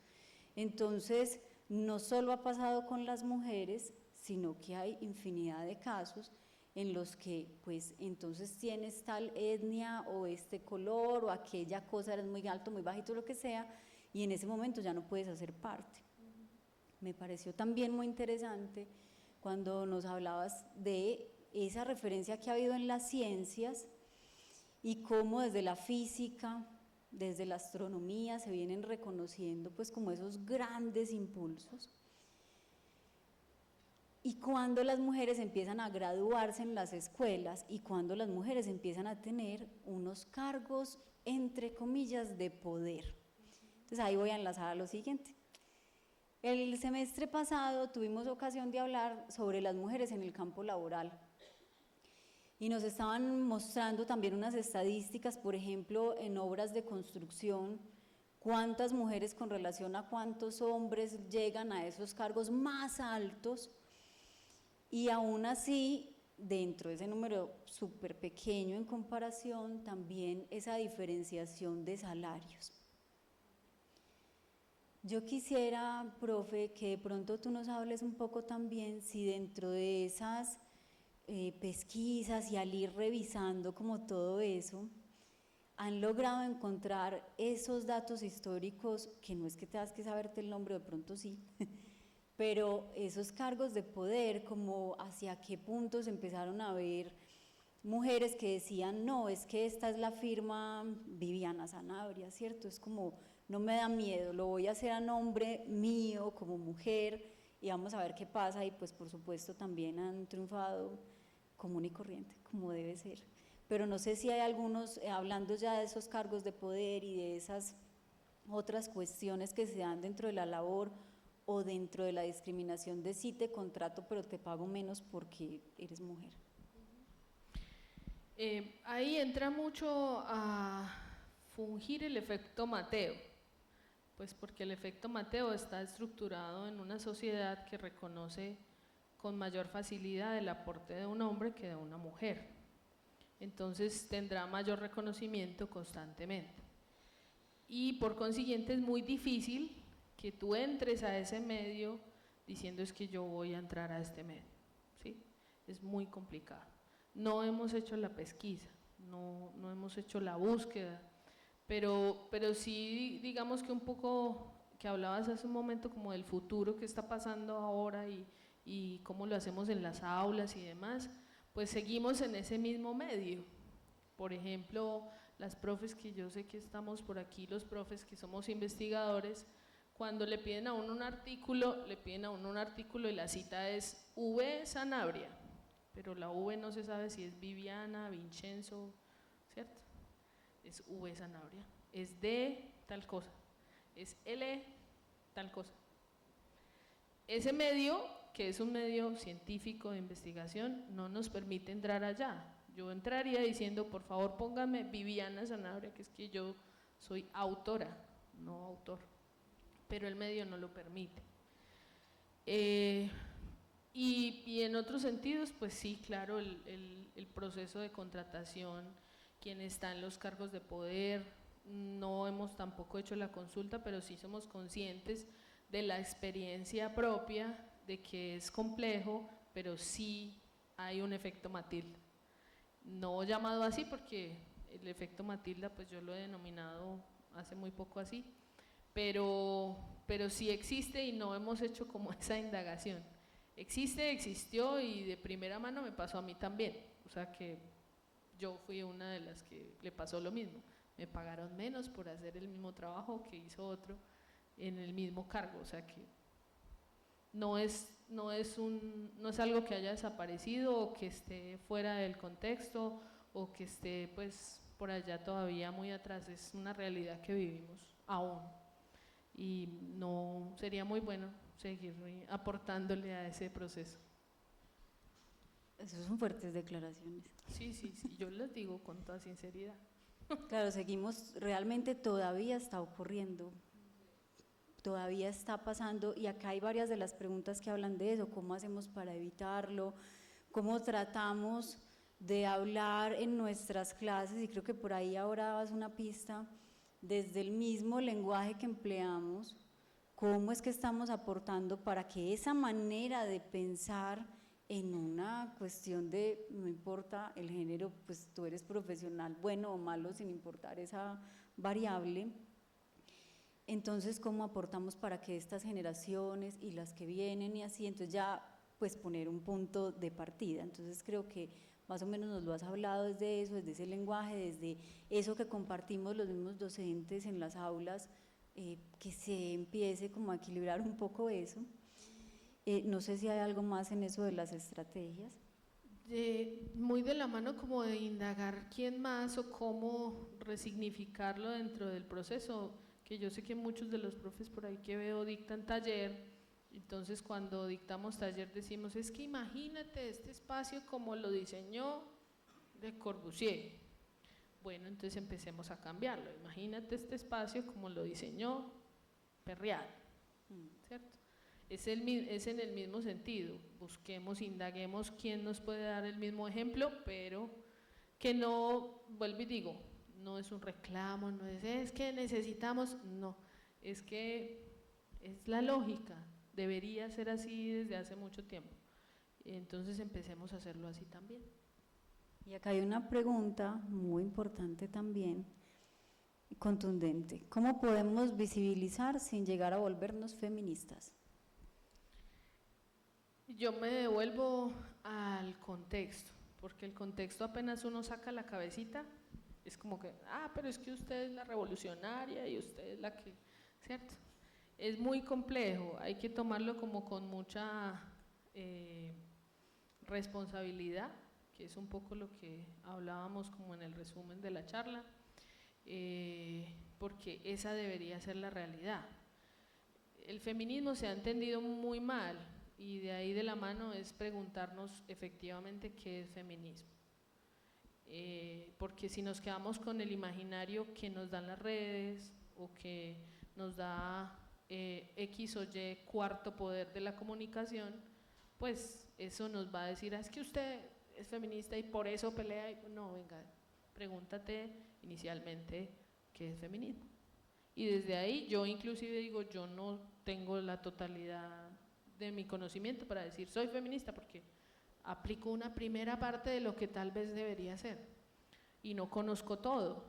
Entonces, no solo ha pasado con las mujeres, sino que hay infinidad de casos en los que, pues, entonces tienes tal etnia o este color o aquella cosa, eres muy alto, muy bajito, lo que sea, y en ese momento ya no puedes hacer parte. Me pareció también muy interesante cuando nos hablabas de esa referencia que ha habido en las ciencias y cómo desde la física, desde la astronomía se vienen reconociendo pues como esos grandes impulsos, y cuando las mujeres empiezan a graduarse en las escuelas y cuando las mujeres empiezan a tener unos cargos entre comillas de poder. Entonces ahí voy a enlazar a lo siguiente. El semestre pasado tuvimos ocasión de hablar sobre las mujeres en el campo laboral y nos estaban mostrando también unas estadísticas, por ejemplo, en obras de construcción, cuántas mujeres con relación a cuántos hombres llegan a esos cargos más altos, y aún así, dentro de ese número súper pequeño en comparación, también esa diferenciación de salarios. Yo quisiera, profe, que de pronto tú nos hables un poco también si dentro de esas pesquisas y al ir revisando como todo eso, han logrado encontrar esos datos históricos, que no es que tengas que saberte el nombre, de pronto sí, pero esos cargos de poder, como hacia qué puntos empezaron a ver mujeres que decían, no, es que esta es la firma Viviana Sanabria, ¿cierto? Es como, no me da miedo, lo voy a hacer a nombre mío como mujer y vamos a ver qué pasa, y pues por supuesto también han triunfado común y corriente, como debe ser. Pero no sé si hay algunos, hablando ya de esos cargos de poder y de esas otras cuestiones que se dan dentro de la labor o dentro de la discriminación de sí te contrato pero te pago menos porque eres mujer. Ahí entra mucho a fungir el efecto Mateo, pues porque el efecto Mateo está estructurado en una sociedad que reconoce con mayor facilidad el aporte de un hombre que de una mujer. Entonces tendrá mayor reconocimiento constantemente. Y por consiguiente es muy difícil que tú entres a ese medio diciendo es que yo voy a entrar a este medio, ¿sí? Es muy complicado. No hemos hecho la pesquisa, no hemos hecho la búsqueda, pero sí digamos que un poco, que hablabas hace un momento como del futuro que está pasando ahora y cómo lo hacemos en las aulas y demás, pues seguimos en ese mismo medio. Por ejemplo, las profes que yo sé que estamos por aquí, los profes que somos investigadores, cuando le piden a uno un artículo, le piden a uno un artículo y la cita es V. Sanabria, pero la V no se sabe si es Viviana, Vincenzo, ¿cierto? Es V. Sanabria, es D tal cosa, es L tal cosa. Ese medio, que es un medio científico de investigación, no nos permite entrar allá. Yo entraría diciendo, por favor póngame Viviana Sanabria, que es que yo soy autora, no autor, pero el medio no lo permite. Y en otros sentidos, pues sí, claro, el proceso de contratación, quien está en los cargos de poder, no hemos tampoco hecho la consulta, pero sí somos conscientes de la experiencia propia, de que es complejo, pero sí hay un efecto Matilda. No llamado así porque el efecto Matilda pues yo lo he denominado hace muy poco así, pero sí existe y no hemos hecho como esa indagación. Existe, existió y de primera mano me pasó a mí también, o sea que yo fui una de las que le pasó lo mismo, me pagaron menos por hacer el mismo trabajo que hizo otro en el mismo cargo, o sea que no es algo que haya desaparecido o que esté fuera del contexto o que esté pues por allá todavía muy atrás, es una realidad que vivimos aún y no sería muy bueno seguir aportándole a ese proceso. Esas son fuertes declaraciones. Sí, yo les digo con toda sinceridad. Claro, seguimos, realmente todavía está ocurriendo, todavía está pasando, y acá hay varias de las preguntas que hablan de eso: cómo hacemos para evitarlo, cómo tratamos de hablar en nuestras clases, y creo que por ahí ahora das una pista, desde el mismo lenguaje que empleamos, cómo es que estamos aportando para que esa manera de pensar en una cuestión de, no importa el género, pues tú eres profesional, bueno o malo, sin importar esa variable. Entonces, ¿cómo aportamos para que estas generaciones y las que vienen y así, entonces ya pues poner un punto de partida? Entonces creo que más o menos nos lo has hablado desde eso, desde ese lenguaje, desde eso que compartimos los mismos docentes en las aulas, que se empiece como a equilibrar un poco eso. No sé si hay algo más en eso de las estrategias. Muy de la mano como de indagar quién más o cómo resignificarlo dentro del proceso, que yo sé que muchos de los profes por ahí que veo dictan taller, entonces cuando dictamos taller decimos, es que imagínate este espacio como lo diseñó Le Corbusier. Bueno, entonces empecemos a cambiarlo, imagínate este espacio como lo diseñó Perriat, ¿cierto? Es en el mismo sentido, busquemos, indaguemos quién nos puede dar el mismo ejemplo, pero que no, vuelvo y digo, no es un reclamo, no es que necesitamos, no, es que es la lógica, debería ser así desde hace mucho tiempo, entonces empecemos a hacerlo así también. Y acá hay una pregunta muy importante también, contundente: ¿cómo podemos visibilizar sin llegar a volvernos feministas? Yo me devuelvo al contexto, porque el contexto apenas uno saca la cabecita, es como que, pero es que usted es la revolucionaria y usted es la que, ¿cierto? Es muy complejo, hay que tomarlo como con mucha responsabilidad, que es un poco lo que hablábamos como en el resumen de la charla, porque esa debería ser la realidad. El feminismo se ha entendido muy mal, y de ahí de la mano es preguntarnos efectivamente qué es feminismo. Porque si nos quedamos con el imaginario que nos dan las redes o que nos da X o Y cuarto poder de la comunicación, pues eso nos va a decir, es que usted es feminista y por eso pelea. No, venga, pregúntate inicialmente qué es feminismo. Y desde ahí yo inclusive digo, yo no tengo la totalidad de mi conocimiento para decir soy feminista, porque aplico una primera parte de lo que tal vez debería ser y no conozco todo.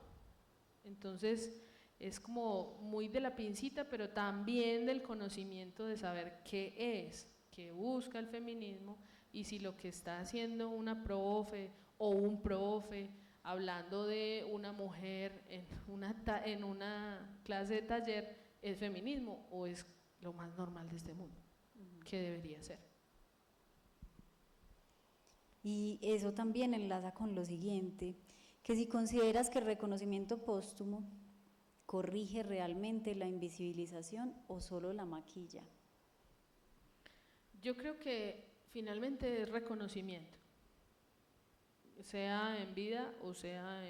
Entonces es como muy de la pincita, pero también del conocimiento de saber qué es, qué busca el feminismo, y si lo que está haciendo una profe o un profe hablando de una mujer en una clase de taller es feminismo o es lo más normal de este mundo, que debería ser. Y eso también enlaza con lo siguiente, que si consideras que el reconocimiento póstumo corrige realmente la invisibilización o solo la maquilla. Yo creo que finalmente es reconocimiento, sea en vida o sea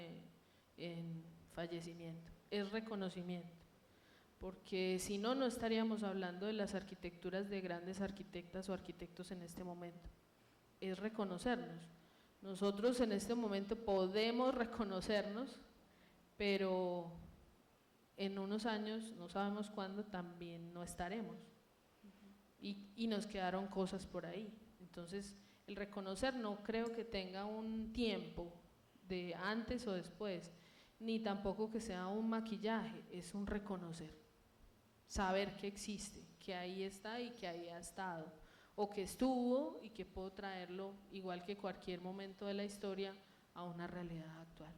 en fallecimiento, es reconocimiento, porque si no, no estaríamos hablando de las arquitecturas de grandes arquitectas o arquitectos en este momento, es reconocernos. Nosotros en este momento podemos reconocernos, pero en unos años, no sabemos cuándo, también no estaremos, y nos quedaron cosas por ahí. Entonces el reconocer no creo que tenga un tiempo de antes o después, ni tampoco que sea un maquillaje, es un reconocer, saber que existe, que ahí está y que ahí ha estado, o que estuvo y que puedo traerlo, igual que cualquier momento de la historia, a una realidad actual.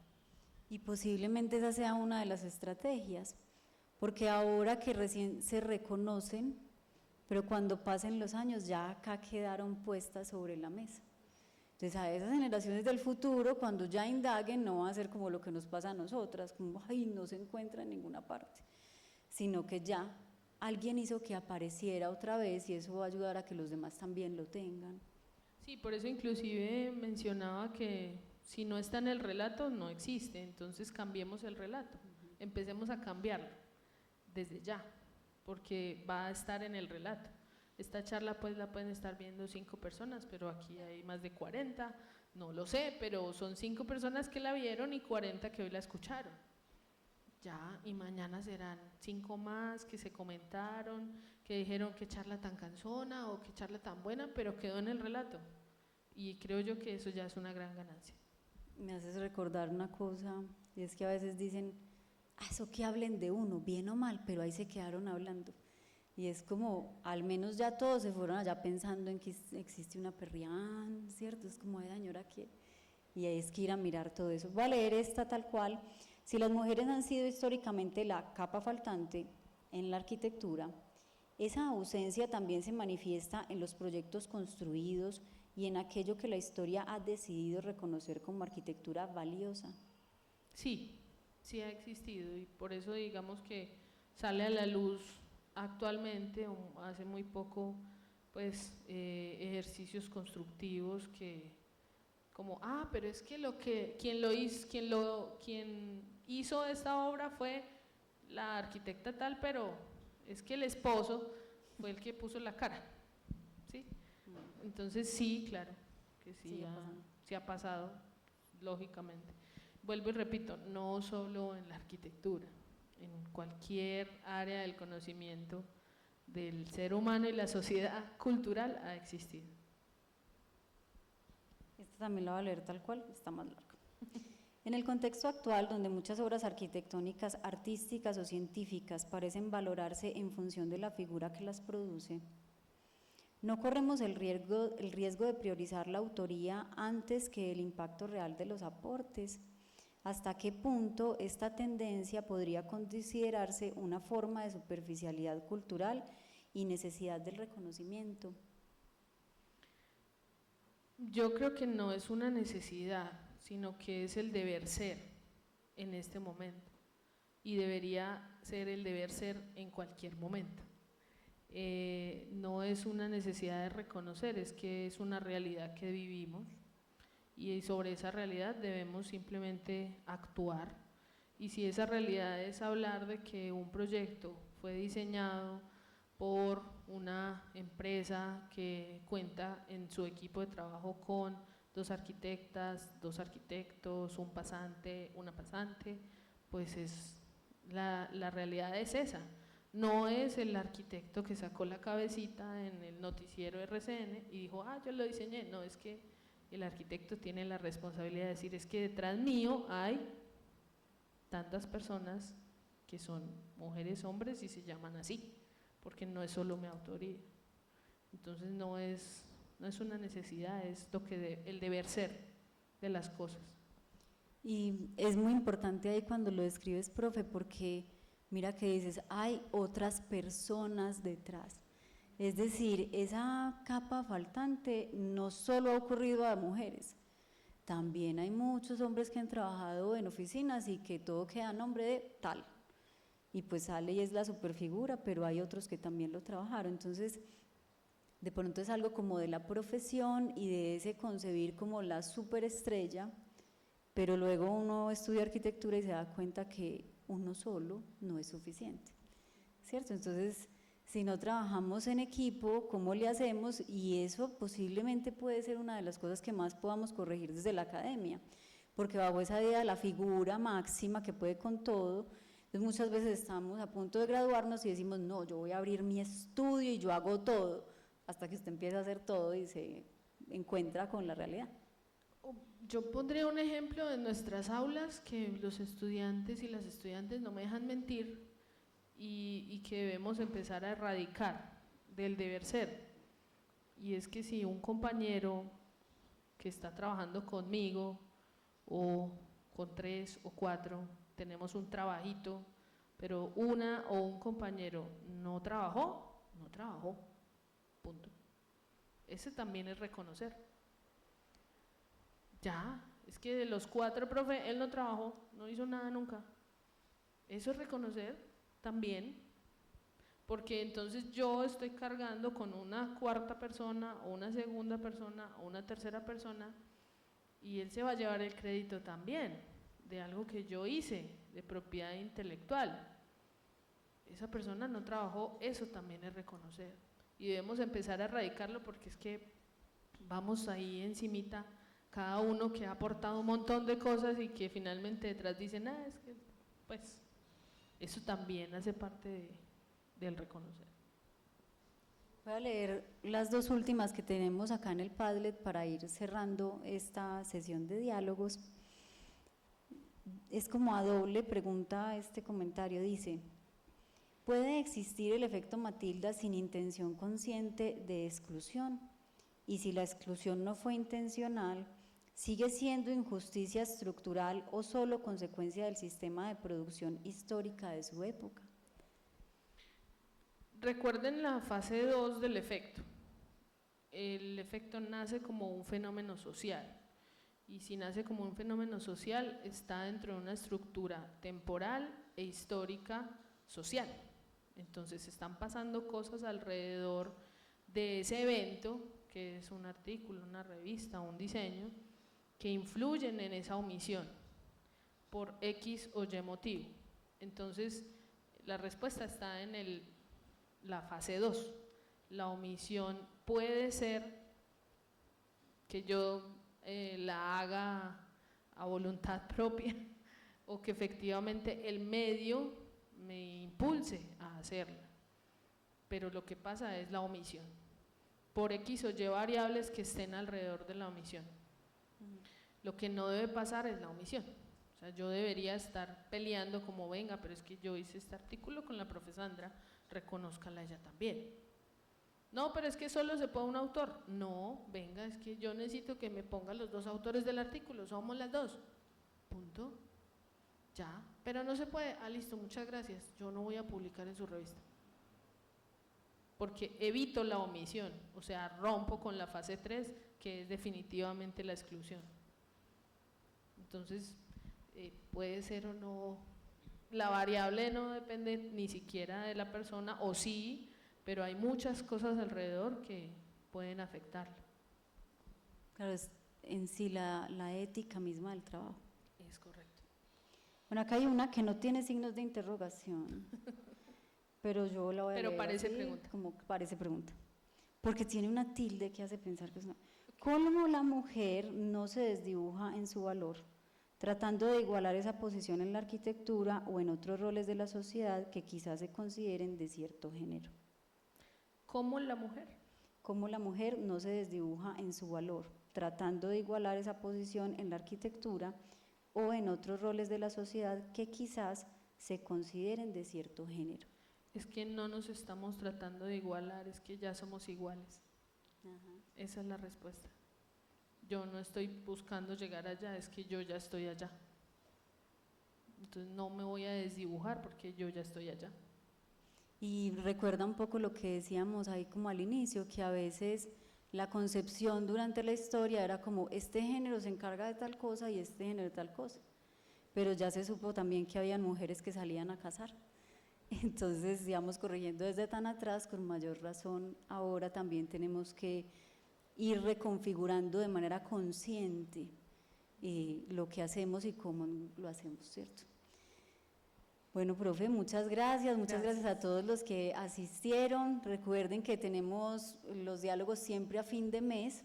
Y posiblemente esa sea una de las estrategias, porque ahora que recién se reconocen, pero cuando pasen los años ya acá quedaron puestas sobre la mesa. Entonces a esas generaciones del futuro, cuando ya indaguen, no va a ser como lo que nos pasa a nosotras, como ay, no se encuentra en ninguna parte, sino que ya alguien hizo que apareciera otra vez y eso va a ayudar a que los demás también lo tengan. Sí, por eso inclusive mencionaba que si no está en el relato, no existe, entonces cambiemos el relato, empecemos a cambiarlo desde ya, porque va a estar en el relato. Esta charla pues la pueden estar viendo 5 personas, pero aquí hay más de 40, no lo sé, pero son 5 personas que la vieron y 40 que hoy la escucharon. Ya, y mañana serán 5 más que se comentaron, que dijeron qué charla tan cansona o qué charla tan buena, pero quedó en el relato. Y creo yo que eso ya es una gran ganancia. Me haces recordar una cosa, y es que a veces dicen, eso que hablen de uno, bien o mal, pero ahí se quedaron hablando. Y es como, al menos ya todos se fueron allá pensando en que existe una perrián, ¿cierto? Es como, ay, señora, ¿qué? Y hay que ir a mirar todo eso. Voy a leer esta tal cual. Si las mujeres han sido históricamente la capa faltante en la arquitectura, esa ausencia también se manifiesta en los proyectos construidos y en aquello que la historia ha decidido reconocer como arquitectura valiosa. Sí, sí ha existido y por eso digamos que sale a la luz actualmente, o hace muy poco, pues ejercicios constructivos que como, pero es que quien hizo esta obra fue la arquitecta tal, pero es que el esposo fue el que puso la cara, ¿sí? Entonces sí, claro, que sí ha pasado, lógicamente. Vuelvo y repito, no solo en la arquitectura, en cualquier área del conocimiento del ser humano y la sociedad cultural ha existido. Esta también la voy a leer tal cual, está más larga. En el contexto actual, donde muchas obras arquitectónicas, artísticas o científicas parecen valorarse en función de la figura que las produce, no corremos el riesgo de priorizar la autoría antes que el impacto real de los aportes. ¿Hasta qué punto esta tendencia podría considerarse una forma de superficialidad cultural y necesidad del reconocimiento? Yo creo que no es una necesidad, sino que es el deber ser en este momento y debería ser el deber ser en cualquier momento. No es una necesidad de reconocer, es que es una realidad que vivimos y sobre esa realidad debemos simplemente actuar. Y si esa realidad es hablar de que un proyecto fue diseñado por una empresa que cuenta en su equipo de trabajo con 2 arquitectas, 2 arquitectos, un pasante, una pasante, pues la realidad es esa. No es el arquitecto que sacó la cabecita en el noticiero RCN y dijo, yo lo diseñé. No, es que el arquitecto tiene la responsabilidad de decir, es que detrás mío hay tantas personas que son mujeres, hombres y se llaman así, porque no es solo mi autoría. Entonces no es una necesidad, es el deber ser de las cosas. Y es muy importante ahí cuando lo describes, profe, porque mira que dices, hay otras personas detrás. Es decir, esa capa faltante no solo ha ocurrido a mujeres, también hay muchos hombres que han trabajado en oficinas y que todo queda a nombre de tal. Y pues sale y es la superfigura, pero hay otros que también lo trabajaron. Entonces, de pronto es algo como de la profesión y de ese concebir como la superestrella, pero luego uno estudia arquitectura y se da cuenta que uno solo no es suficiente, ¿cierto? Entonces, si no trabajamos en equipo, ¿cómo le hacemos? Y eso posiblemente puede ser una de las cosas que más podamos corregir desde la academia, porque bajo esa idea de la figura máxima que puede con todo, entonces muchas veces estamos a punto de graduarnos y decimos, no, yo voy a abrir mi estudio y yo hago todo, hasta que usted empieza a hacer todo y se encuentra con la realidad. Yo pondría un ejemplo en nuestras aulas que los estudiantes y las estudiantes no me dejan mentir y que debemos empezar a erradicar del deber ser. Y es que si un compañero que está trabajando conmigo o con 3 o 4 tenemos un trabajito, pero una o un compañero no trabajó, punto. Ese también es reconocer. Ya, es que de los 4, profe, él no trabajó, no hizo nada nunca. Eso es reconocer también, porque entonces yo estoy cargando con una cuarta persona o una segunda persona o una tercera persona y él se va a llevar el crédito también de algo que yo hice, de propiedad intelectual. Esa persona no trabajó, eso también es reconocer y debemos empezar a erradicarlo porque es que vamos ahí encimita cada uno que ha aportado un montón de cosas y que finalmente detrás dicen, es que pues eso también hace parte del reconocer. Voy a leer las dos últimas que tenemos acá en el Padlet para ir cerrando esta sesión de diálogos. Es como a doble pregunta este comentario, dice: ¿puede existir el efecto Matilda sin intención consciente de exclusión? Y si la exclusión no fue intencional, ¿sigue siendo injusticia estructural o solo consecuencia del sistema de producción histórica de su época? Recuerden la fase 2 del efecto. El efecto nace como un fenómeno social y si nace como un fenómeno social está dentro de una estructura temporal e histórica social. Entonces están pasando cosas alrededor de ese evento, que es un artículo, una revista, un diseño, que influyen en esa omisión por X o Y motivo. Entonces la respuesta está en la fase 2. La omisión puede ser que yo la haga a voluntad propia o que efectivamente el medio me impulse a hacerla, pero lo que pasa es la omisión por X o Y variables que estén alrededor de la omisión. Lo que no debe pasar es la omisión. O sea, yo debería estar peleando como venga, pero es que yo hice este artículo con la profe Sandra, reconózcala ella también. No, pero es que solo se pone un autor. No, venga, es que yo necesito que me pongan los dos autores del artículo, somos las dos. Punto. Ya, pero no se puede. Ah, listo, muchas gracias. Yo no voy a publicar en su revista. Porque evito la omisión, o sea, rompo con la fase 3, que es definitivamente la exclusión. Entonces, puede ser o no, la variable no depende ni siquiera de la persona, o sí, pero hay muchas cosas alrededor que pueden afectarla. Claro, es en sí la ética misma del trabajo. Es correcto. Bueno, acá hay una que no tiene signos de interrogación, pero yo la voy a leer. Pero parece así, pregunta. como parece pregunta, porque tiene una tilde que hace pensar que es una… ¿Cómo la mujer no se desdibuja en su valor, tratando de igualar esa posición en la arquitectura o en otros roles de la sociedad que quizás se consideren de cierto género? ¿Cómo la mujer? ¿Cómo la mujer no se desdibuja en su valor, tratando de igualar esa posición en la arquitectura o en otros roles de la sociedad que quizás se consideren de cierto género? Es que no nos estamos tratando de igualar, es que ya somos iguales. Ajá. Esa es la respuesta. Yo no estoy buscando llegar allá, es que yo ya estoy allá. Entonces no me voy a desdibujar porque yo ya estoy allá. Y recuerda un poco lo que decíamos ahí como al inicio, que a veces la concepción durante la historia era como este género se encarga de tal cosa y este género de tal cosa, pero ya se supo también que habían mujeres que salían a cazar. Entonces, digamos, corrigiendo desde tan atrás, con mayor razón, ahora también tenemos que ir reconfigurando de manera consciente lo que hacemos y cómo lo hacemos, ¿cierto? Bueno, profe, muchas gracias a todos los que asistieron. Recuerden que tenemos los diálogos siempre a fin de mes,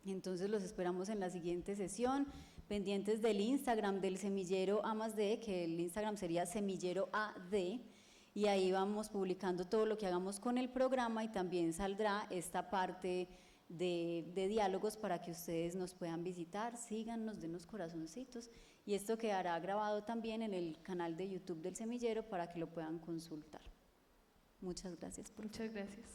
entonces los esperamos en la siguiente sesión, pendientes del Instagram del Semillero A+D, que el Instagram sería Semillero AD, y ahí vamos publicando todo lo que hagamos con el programa y también saldrá esta parte de diálogos para que ustedes nos puedan visitar, síganos, denos corazoncitos y esto quedará grabado también en el canal de YouTube del Semillero para que lo puedan consultar. Muchas gracias. Muchas gracias.